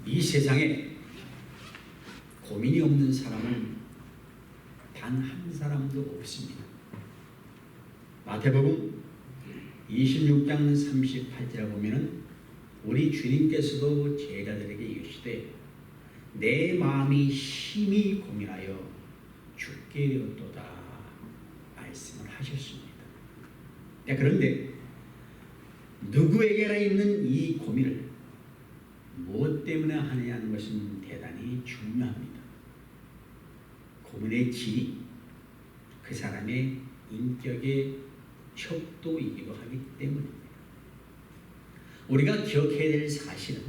이 세상에 고민이 없는 사람은 단 한 사람도 없습니다. 마태복음 26장 38절에 보면은 우리 주님께서도 제자들에게 이르시되 내 마음이 심히 고민하여 죽게 되었도다 말씀을 하셨습니다. 그런데 누구에게나 있는 이 고민을 무엇 때문에 하느냐는 것은 대단히 중요합니다. 고민의 질이 그 사람의 인격의 척도이기도 하기 때문입니다. 우리가 기억해야 될 사실은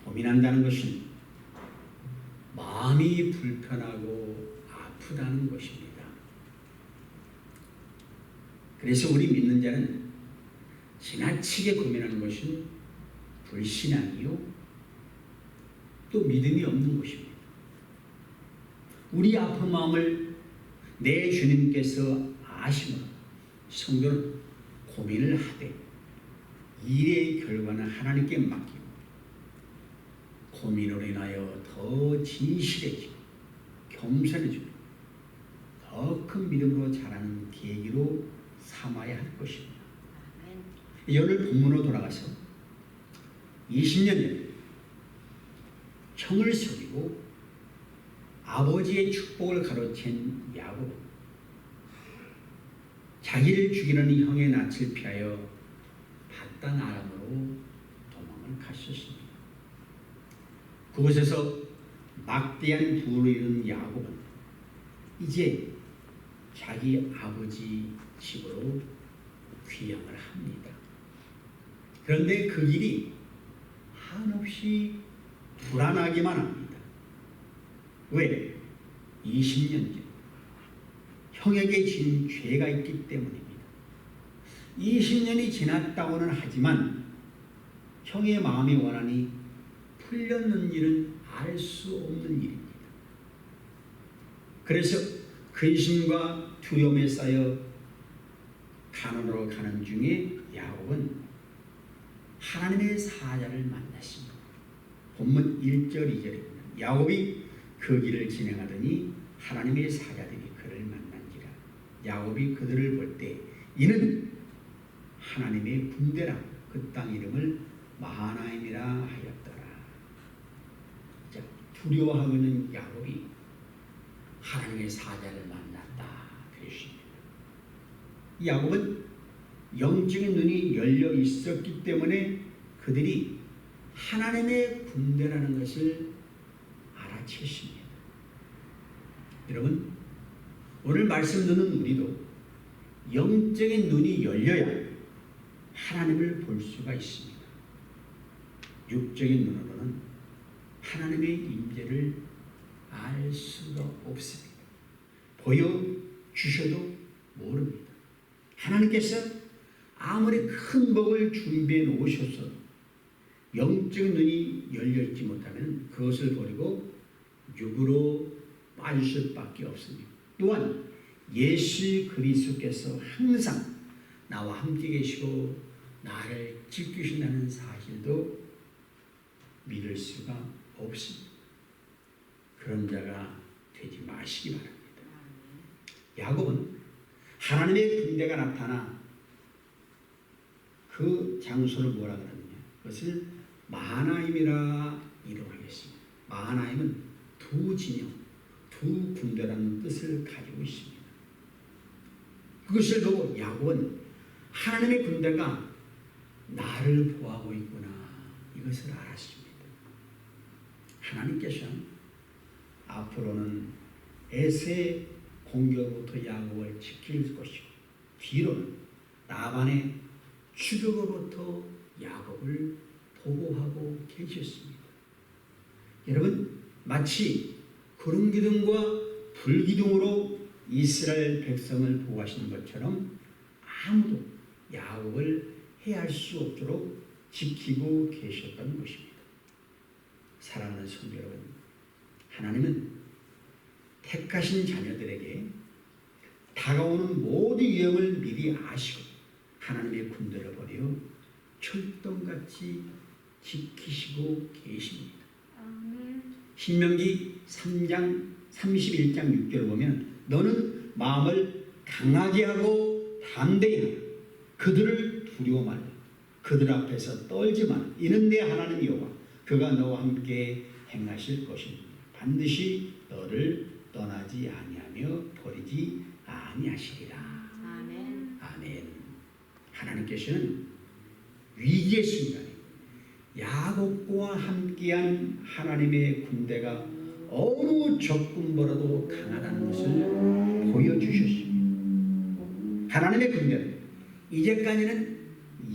고민한다는 것은 마음이 불편하고 아프다는 것입니다. 그래서 우리 믿는 자는 지나치게 고민하는 것은 불신앙이요 또 믿음이 없는 것입니다. 우리 아픈 마음을 내 주님께서 아시므로 성도는 고민을 하되 일의 결과는 하나님께 맡기고 고민으로 인하여 더 진실해지고 겸손해지고 더 큰 믿음으로 자라는 계기로 삼아야 할 것입니다. 오늘 본문으로 돌아가서 20년 전에 형을 속이고 아버지의 축복을 가로챈 야곱, 자기를 죽이는 형의 낯을 피하여 바단 아람으로 도망을 갔었습니다. 그곳에서 막대한 부를 이룬 야곱은 이제 자기 아버지 집으로 귀향을 합니다. 그런데 그 길이 한없이 불안하기만 합니다. 왜? 20년 전 형에게 진 죄가 있기 때문입니다. 20년이 지났다고는 하지만 형의 마음이 원하니 풀렸는지는 알 수 없는 일입니다. 그래서 근심과 두려움에 쌓여 가난으로 가는 중에 야곱은 하나님의 사자를 만났습니다. 본문 1절 2절입니다. 야곱이 그 길을 진행하더니 하나님의 사자들이 그를 만난지라. 야곱이 그들을 볼 때 이는 하나님의 군대라 그 땅 이름을 마하나임이라 하였더라. 자, 두려워하고 있는 야곱이 하나님의 사자를 만났다 그랬습니다. 야곱은 영적인 눈이 열려 있었기 때문에 그들이 하나님의 군대라는 것을 알아챘습니다. 여러분, 오늘 말씀 듣는 우리도 영적인 눈이 열려야 하나님을 볼 수가 있습니다. 육적인 눈으로는 하나님의 임재를 알 수가 없습니다. 보여주셔도 모릅니다. 하나님께서 아무리 큰 복을 준비해 놓으셔서 영적인 눈이 열려있지 못하면 그것을 버리고 육으로 빠질 수밖에 없습니다. 또한 예수 그리스도께서 항상 나와 함께 계시고 나를 지키신다는 사실도 믿을 수가 없습니다. 그런 자가 되지 마시기 바랍니다. 야곱은 하나님의 군대가 나타나 그 장소를 뭐라 그러느냐? 그것을 마하나임이라 이름하겠습니다. 마하나임은 두 진영, 두 군대라는 뜻을 가지고 있습니다. 그것을 보고 야곱은 하나님의 군대가 나를 보호하고 있구나 이것을 알았습니다. 하나님께서는 앞으로는 에세의 공격으로부터 야곱을 지킬 것이고 뒤로는 라반의 추격으로부터 야곱을 보호하고 계셨습니다. 여러분, 마치 구름기둥과 불기둥으로 이스라엘 백성을 보호하시는 것처럼 아무도 야곱을 해할 수 없도록 지키고 계셨던 것입니다. 사랑하는 성도 여러분, 하나님은 택하신 자녀들에게 다가오는 모든 위험을 미리 아시고 하나님의 군대를 버려 철동같이 지키시고 계십니다. 아멘. 신명기 3장 31장 6절을 보면 너는 마음을 강하게 하고 담대히 하라. 그들을 두려워 말라. 그들 앞에서 떨지 마라. 이는 내 하나님 여호와 그가 너와 함께 행하실 것입니다. 반드시 너를 떠나지 아니하며 버리지 아니하시리라. 아멘. 아멘. 하나님께서는 위기의 순간에 야곱과 함께한 하나님의 군대가 어느 적군보다도 강하다는 것을 보여주셨습니다. 하나님의 군대는 이제까지는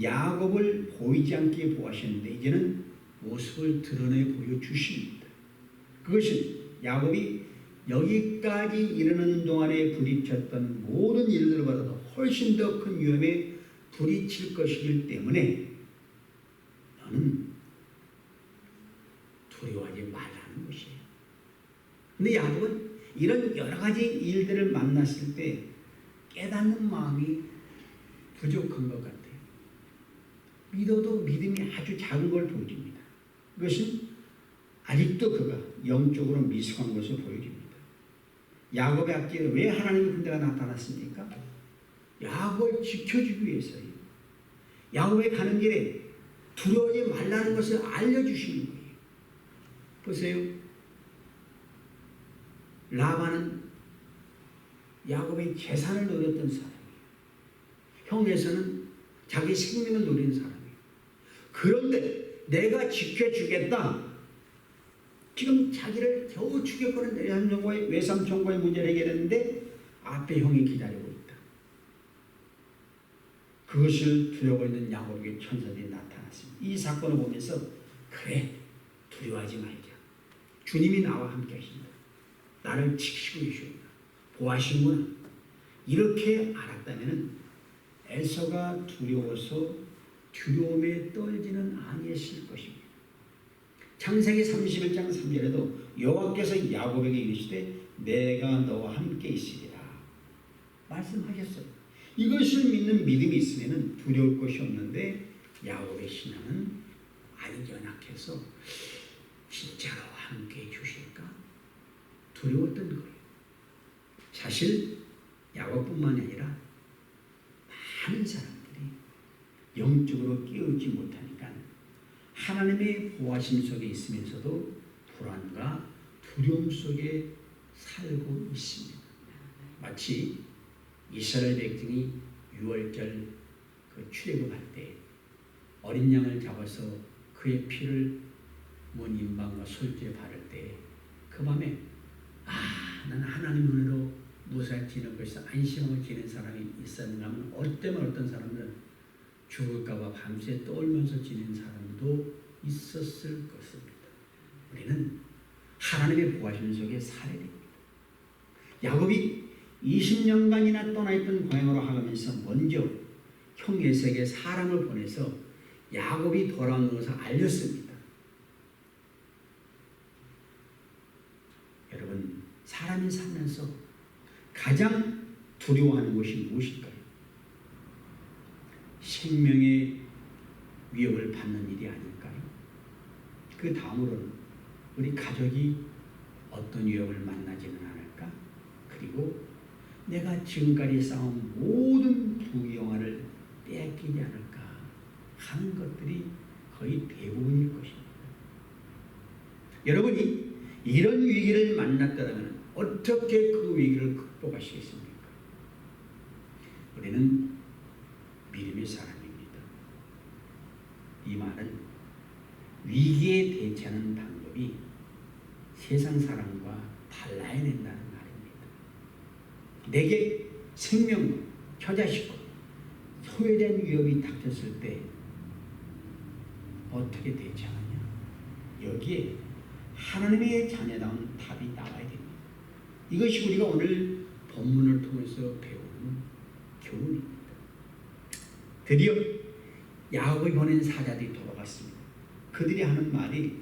야곱을 보이지 않게 보았었는데 이제는 모습을 드러내 보여주십니다. 그것은 야곱이 여기까지 이르는 동안에 부딪혔던 모든 일들보다도 훨씬 더 큰 위험에 부딪힐 것이기 때문에 너는 두려워하지 말라는 것이에요. 근데 야곱은 이런 여러 가지 일들을 만났을 때 깨닫는 마음이 부족한 것 같아요. 믿어도 믿음이 아주 작은 걸 보여줍니다. 그것은 아직도 그가 영적으로 미숙한 것을 보여줍니다. 야곱의 앞뒤에 왜 하나님의 군대가 나타났습니까? 야곱을 지켜주기 위해서요. 야곱의 가는 길에 두려워하지 말라는 것을 알려주시는 거예요. 보세요. 라반은 야곱의 재산을 노렸던 사람이에요. 형에서는 자기 생명을 노리는 사람이에요. 그런데 내가 지켜주겠다. 지금 자기를 겨우 죽였거든. 외삼촌과의 문제를 해결했는데 앞에 형이 기다리고 있다. 그것을 두려워 있는 야곱에게 천사들이 나타났습니다. 이 사건을 보면서 그래 두려워하지 말자. 주님이 나와 함께 하신다. 나를 지키시고 계십니다. 보호하시는구나. 이렇게 알았다면 에서가 두려워서 두려움에 떨지는 아니했을 것입니다. 창세기 31장 3절에도 여호와께서 야곱에게 이르시되 내가 너와 함께 있으리라 말씀하셨어요. 이것을 믿는 믿음이 있으면 두려울 것이 없는데 야곱의 신앙은 아주 연약해서 진짜로 함께 해주실까 두려웠던 거예요. 사실 야곱뿐만 아니라 많은 사람들이 영적으로 깨우지 못하니까 하나님의 보호하심 속에 있으면서도 불안과 두려움 속에 살고 있습니다. 마치 이스라엘 백성이 6월절 그 출애굽할 때 어린 양을 잡아서 그의 피를 문 인방과 솔지에 바를 때 그 밤에 나는 하나님 은혜로 무사히 지는 것이 안심하고 지낸 사람이 있었는가 하면 어떤 사람들은 죽을까봐 밤새 떨면서 지낸 사람도 있었을 것입니다. 우리는 하나님의 보호하심 속에 살아야 됩니다. 야곱이 20년간이나 떠나있던 고향으로 하면서 먼저 형 에서에게 사람을 보내서 야곱이 돌아온 것을 알렸습니다. 여러분, 사람이 살면서 가장 두려워하는 것이 무엇일까요? 생명의 위협을 받는 일이 아닐까요? 그 다음으로는 우리 가족이 어떤 위협을 만나지는 않을까? 그리고 내가 지금까지 쌓은 모든 부영화를 빼앗기지 않을까 하는 것들이 거의 대부분일 것입니다. 여러분이 이런 위기를 만났다면 어떻게 그 위기를 극복하시겠습니까? 우리는 믿음의 사람입니다. 이 말은 위기에 대처하는 방법이 세상 사람과 달라야 된다는 말입니다. 내게 생명과 처자식과 소외된 위협이 닥쳤을 때 어떻게 대처하느냐? 여기에 하나님의 자녀다운 답이 나와야 됩니다. 이것이 우리가 오늘 본문을 통해서 배우는 교훈입니다. 드디어 야곱이 보낸 사자들이 돌아갔습니다. 그들이 하는 말이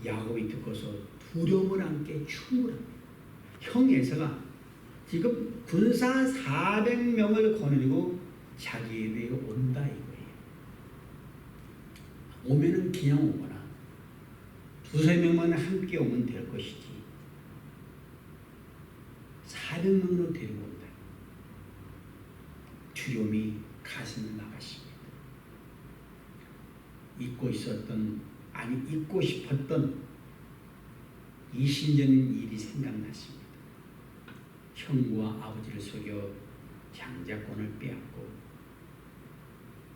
야곱이 듣고서 두려움을 안게 충분합니다. 형 에서가 지금 군사 400명을 거느리고 자기에게 온다 이거예요. 오면은 그냥 오거나 두세 명만 함께 오면 될 것이지 400명으로 데리고 온다. 두려움이 가슴을 막았습니다. 잊고 싶었던 20년 전 일이 생각났습니다. 형과 아버지를 속여 장자권을 빼앗고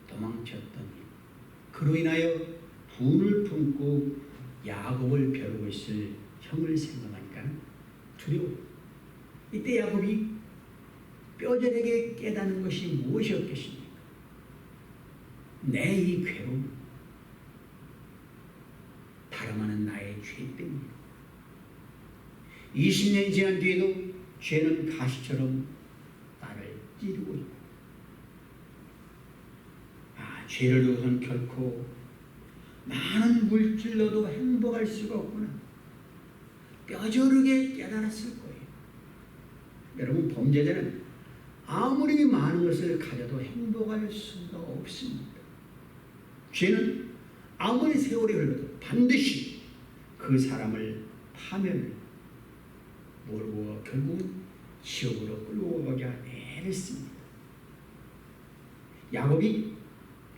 도망쳤던 일. 그로 인하여 분을 품고 야곱을 벼르고 있을 형을 생각하니까 두려워. 이때 야곱이 뼈저리게 깨닫는 것이 무엇이었겠습니까? 내 이 괴로움, 다름 아닌 나의 죄 때문이다. 20년이 지난 뒤에도 죄는 가시처럼 나를 찌르고 있고, 죄를 지어서는 결코 많은 물질로도 행복할 수가 없구나. 뼈저리게 깨달았을 거예요. 여러분, 범죄자는 아무리 많은 것을 가져도 행복할 수가 없습니다. 죄는 아무리 세월이 흘러도 반드시 그 사람을 파멸 몰고 결국은 지옥으로 끌고 가고자 애를 씁니다. 야곱이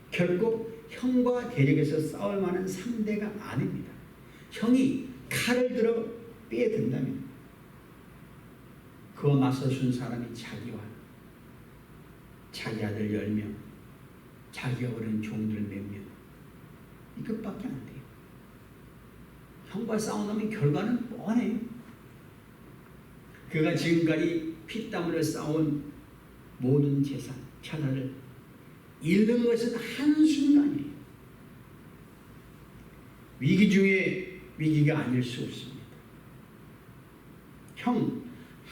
결코 형과 대적에서 싸울 만한 상대가 아닙니다. 형이 칼을 들어 빼든다면 그와 맞서준 사람이 자기와 자기 아들 10명, 자기가 버린 종들 몇 명, 이것밖에 안 돼요. 형과 싸운다면 결과는 뻔해요. 그가 지금까지 피땀으로 쌓아온 모든 재산, 자산을 잃는 것은 한순간이에요. 위기 중에 위기가 아닐 수 없습니다. 형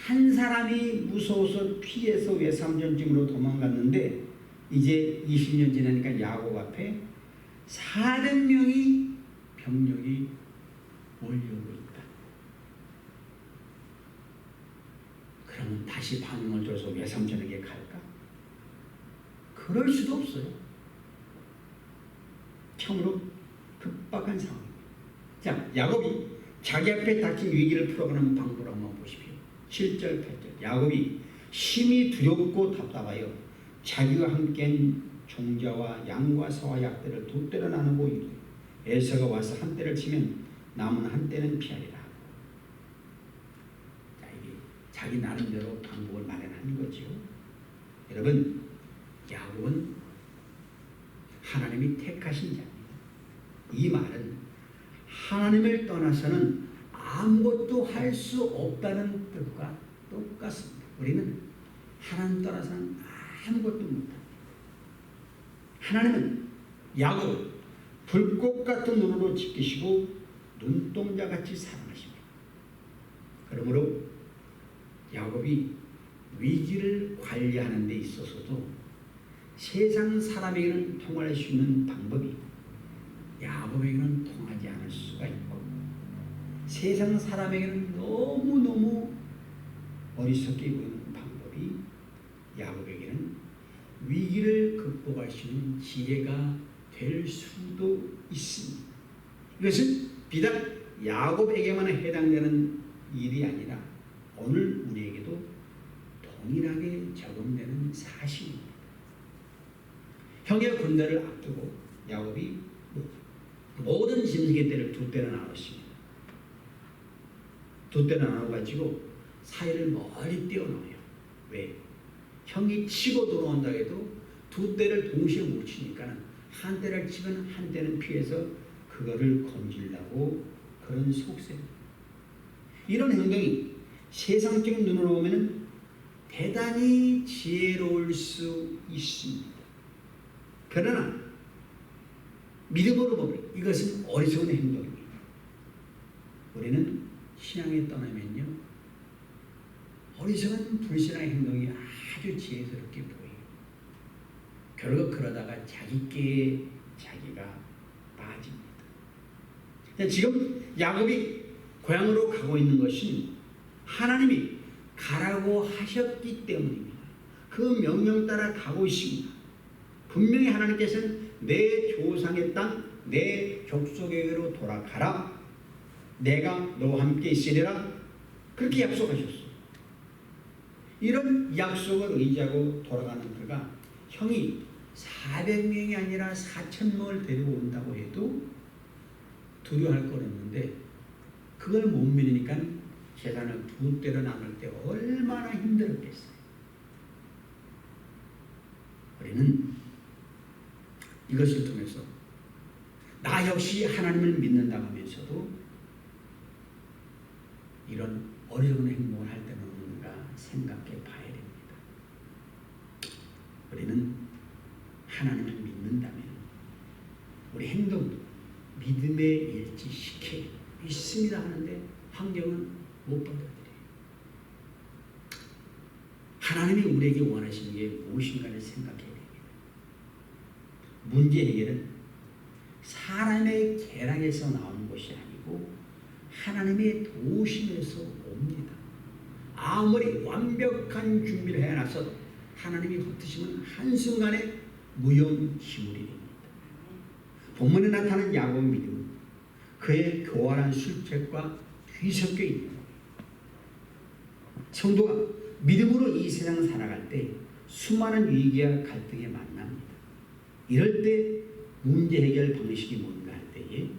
한 사람이 무서워서 피해서 외삼전쯤으로 도망갔는데 이제 20년 지나니까 야곱 앞에 400명이 병력이 몰려오고 있다. 그러면 다시 방향을 줘서 외삼전에게 갈까? 그럴 수도 없어요. 참으로 급박한 상황입니다. 자, 야곱이 자기 앞에 닥친 위기를 풀어가는 방법을 한번 보십시오. 7절, 8절. 야곱이 심히 두렵고 답답하여 자기와 함께한 종자와 양과 소와 약들을 두 떼로 나누고 이르되 에서가 와서 한 떼를 치면 남은 한 떼는 피하리라. 자, 이게 자기 나름대로 방법을 마련한 거죠. 여러분, 야곱은 하나님이 택하신 자입니다. 이 말은 하나님을 떠나서는 아무것도 할 수 없다는 뜻과 똑같습니다. 우리는 하나님 떠나서는 아무것도 못합니다. 하나님은 야곱을 불꽃 같은 눈으로 지키시고 눈동자같이 사랑하십니다. 그러므로 야곱이 위기를 관리하는 데 있어서도 세상 사람에게는 통할 수 있는 방법이 야곱에게는 통하지 않을 수가 있고 세상 사람에게는 너무너무 어리석게 보이는 방법이 야곱에게는 위기를 극복할 수 있는 지혜가 될 수도 있습니다. 이것은 비단 야곱에게만 해당되는 일이 아니라 오늘 우리에게도 동일하게 적용되는 사실입니다. 형의 군대를 앞두고 야곱이 모든 짐승의 떼를 두 떼로 나눴습니다. 두 떼로 나눠가지고 사이를 멀리 떼어놓아요. 왜? 형이 치고 들어온다 해도 두 떼를 동시에 못 치니까 한 떼를 치면 한 떼는 피해서 그거를 건지려고 그런 속셈. 이런 행동이 세상적인 눈으로 보면 대단히 지혜로울 수 있습니다. 그러나 믿음으로 보면 이것은 어리석은 행동입니다. 우리는 신앙에 떠나면요 어리석은 불신앙의 행동이 아주 지혜스럽게 보여요. 결국 그러다가 자기께 자기가 빠집니다. 지금 야곱이 고향으로 가고 있는 것은 하나님이 가라고 하셨기 때문입니다. 그 명령 따라 가고 있습니다. 분명히 하나님께서는 내 조상의 땅 내 족속에게로 돌아가라. 내가 너와 함께 있으리라. 그렇게 약속하셨어. 이런 약속을 의지하고 돌아가는 그가 형이 400명이 아니라 4,000명을 데리고 온다고 해도 두려워할 건 없는데 그걸 못 믿으니까 재산을 두 대로 나눌 때 얼마나 힘들었겠어요. 우리는 이것을 통해서 나 역시 하나님을 믿는다 하면서도 이런 어리석은 행동을 할 때는 없는가 생각해 봐야 됩니다. 우리는 하나님을 믿는다면 우리 행동도 믿음에 일치시켜 있습니다 하는데 환경은 못 받아들여요. 하나님이 우리에게 원하시는 게 무엇인가를 생각해야 됩니다. 문제 해결은 사람의 계량에서 나오는 것이 아니고 하나님의 도우심에서 옵니다. 아무리 완벽한 준비를 해놨어도 하나님이 흩으시면 한순간에 무용지물이 됩니다. 본문에 나타난 야곱 믿음은 그의 교활한 술책과 뒤섞여 있는 거예요. 성도가 믿음으로 이 세상 살아갈 때 수많은 위기와 갈등에 만납니다. 이럴 때 문제 해결 방식이 뭔가 할 때에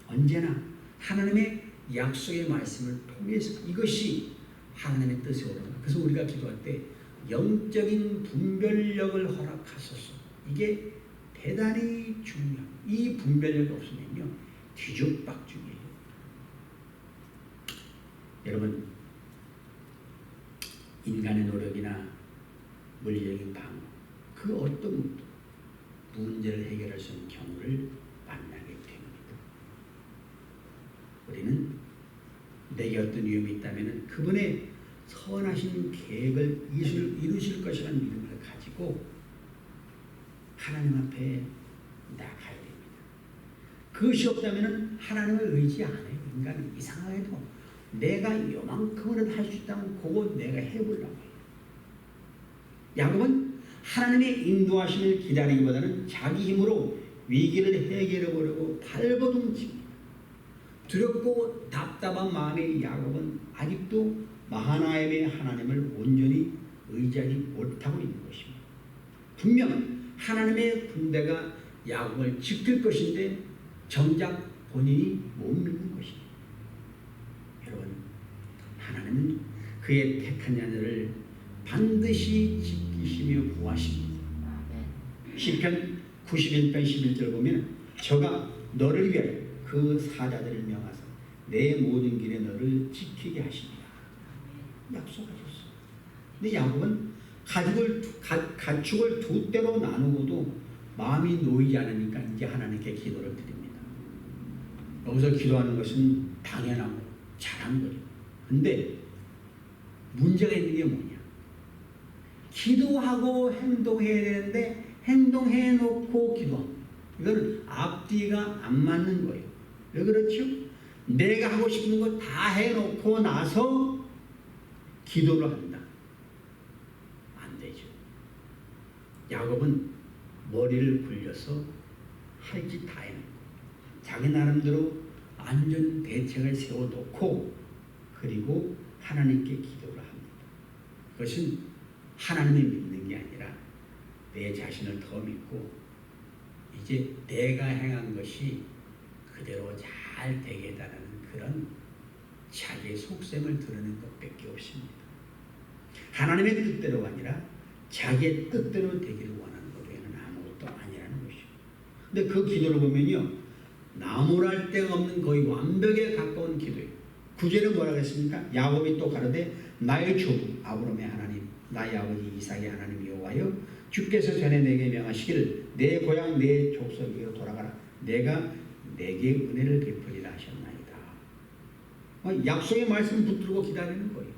언제나 하나님의 약속의 말씀을 통해서 이것이 하나님의 뜻에 오릅니다. 그래서 우리가 기도할 때 영적인 분별력을 허락하소서. 이게 대단히 중요합니다. 이 분별력이 없으면요 뒤죽박죽이에요. 여러분 인간의 노력이나 물리적인 방어 그 어떤 것도 문제를 해결할 수 있는 경우를 만나게 됩니다. 우리는 내게 어떤 위험이 있다면 그분의 선하신 계획을 이루실 것이라는 믿음을 가지고 하나님 앞에 나가야 됩니다. 그것이 없다면 하나님을 의지 안 해요. 인간은 이상하게도 내가 요만큼이라도 할 수 있다면 그거 내가 해보려고 해요. 야곱은 하나님의 인도하심을 기다리기보다는 자기 힘으로 위기를 해결해 보려고 발버둥칩니다. 두렵고 답답한 마음의 야곱은 아직도 마하나임의 하나님을 온전히 의지하지 못하고 있는 것입니다. 분명 하나님의 군대가 야곱을 지킬 것인데 정작 본인이 못 믿는 것입니다. 여러분 하나님은 그의 택한 자들을 반드시 지키시며 구하십니다. 시편 91편 11절 보면 저가 너를 위하여 그 사자들을 명하사 내 모든 길에 너를 지키게 하십니다. 약속하셨어. 근데 야곱은 가축을 두 대로 나누고도 마음이 놓이지 않으니까 이제 하나님께 기도를 드립니다. 여기서 기도하는 것은 당연하고 잘한 거죠. 근데 문제가 있는 게 뭐냐? 기도하고 행동해야 되는데 행동해 놓고 기도합니다. 이건 앞뒤가 안 맞는 거예요. 왜 그렇죠? 내가 하고 싶은 거 다 해놓고 나서 기도를 한다. 안 되죠. 야곱은 머리를 굴려서 할 짓 다 해놓고 자기 나름대로 안전 대책을 세워놓고 그리고 하나님께 기도를 합니다. 그것은 하나님을 믿는 게 아니라 내 자신을 더 믿고 이제 내가 행한 것이 그대로 잘 되게 해달라는 그런 자기의 속셈을 드러낸 것밖에 없습니다. 하나님의 뜻대로가 아니라 자기의 뜻대로 되기를 원하는 것 외에는 아무것도 아니라는 것이죠. 근데 그 기도를 보면요 나무랄 데가 없는 거의 완벽에 가까운 기도예요. 9절에 뭐라고 했습니까? 야곱이 또 가로되 나의 조부 아브라함의 하나님 나의 아버지 이삭의 하나님 여호와여 주께서 전에 내게 명하시기를 내 고향 내 족속에게로 돌아가라 내가 내게 은혜를 베풀리라 하셨나이다. 약속의 말씀 붙들고 기다리는 거예요.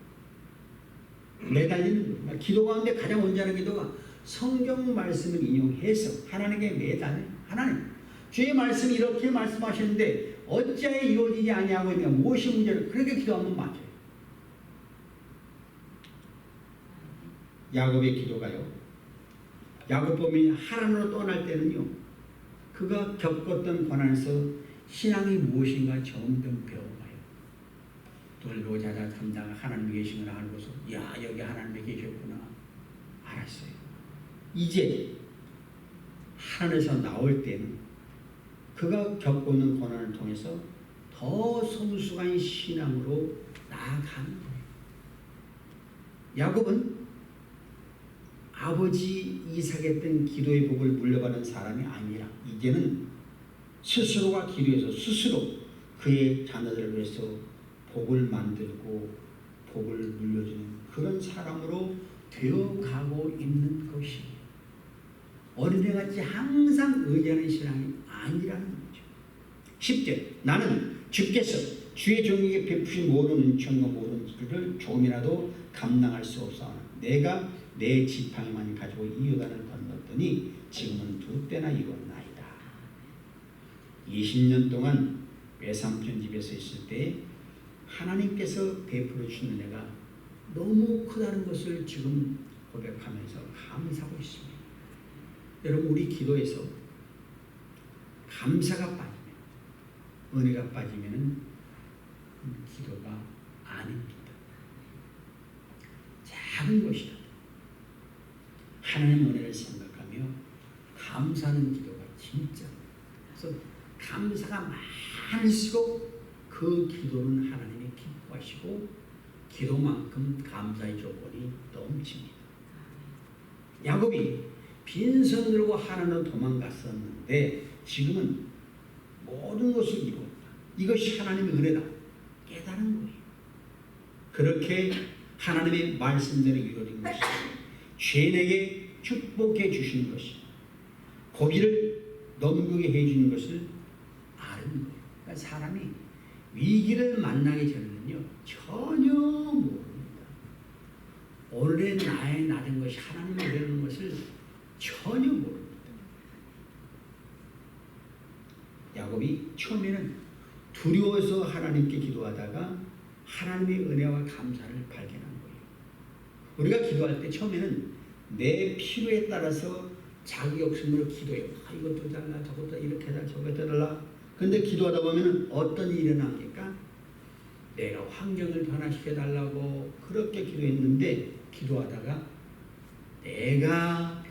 매달리는 거예요. 기도 가운데 가장 원하는 기도가 성경 말씀을 인용해서 하나님께 매달려 하나님 주의 말씀이 이렇게 말씀하셨는데 어찌하여 이루어지지 아니하고 있느냐 무엇이 문제를 그렇게 기도하면 맞아요. 야곱의 기도가요. 야곱 범인이 하란으로 떠날 때는요. 그가 겪었던 고난에서 신앙이 무엇인가 점점 배워가요. 돌고 자자 담다가 하나님이 계신 걸 알고서 야 여기 하나님이 계셨구나 알았어요. 이제 하늘에서 나올 때는 그가 겪고 있는 고난을 통해서 더 성숙한 신앙으로 나아가는 거예요. 야곱은 아버지 이삭에 했던 기도의 복을 물려받은 사람이 아니라 이제는 스스로가 기도해서 스스로 그의 자녀들을 위해서 복을 만들고 복을 물려주는 그런 사람으로 되어가고 있는 것이에요. 어린애같이 항상 의지하는 신앙이 아니라는 거죠. 10절 나는 주께서 주의 종에게 베푸신 모든 은총과 모든 길을 조금이라도 감당할 수 없사오나 내가 내 지팡이만 가지고 이 요단을 건넜더니 지금은 2배나 이뤘나이다. 20년 동안 외삼촌 집에서 있을 때 하나님께서 베풀어 주신 은혜가 너무 크다는 것을 지금 고백하면서 감사하고 있습니다. 여러분 우리 기도에서 감사가 빠지면 은혜가 빠지면 기도가 아닙니다. 작은 것이다. 하나님의 은혜를 생각하며 감사하는 기도가 진짜. 그래서 감사가 많을수록 그 기도는 하나님이 기뻐하시고 기도만큼 감사의 조건이 넘칩니다. 야곱이 빈손 들고 하나님으로 도망갔었는데 지금은 모든 것을 이루었다. 이것이 하나님의 은혜다. 깨달은 거예요. 그렇게 하나님의 말씀대로 이루어진 것이 죄인에게 축복해 주시는 것이 고기를 넘기게 해주는 것을 아는 거예요. 그러니까 사람이 위기를 만나기 전에는요 전혀 모릅니다. 오늘의 나의 낮은 것이 하나님이 되는 것을 전혀 모릅니다. 야곱이 처음에는 두려워서 하나님께 기도하다가 하나님의 은혜와 감사를 발견한 거예요. 우리가 기도할 때 처음에는 내 필요에 따라서 자기 욕심으로 기도해요. 이것도 달라 저것도 이렇게 해달라 저것도 해달라. 그런데 기도하다 보면 어떤 일이 일어납니까? 내가 환경을 변화시켜달라고 그렇게 기도했는데 기도하다가 내가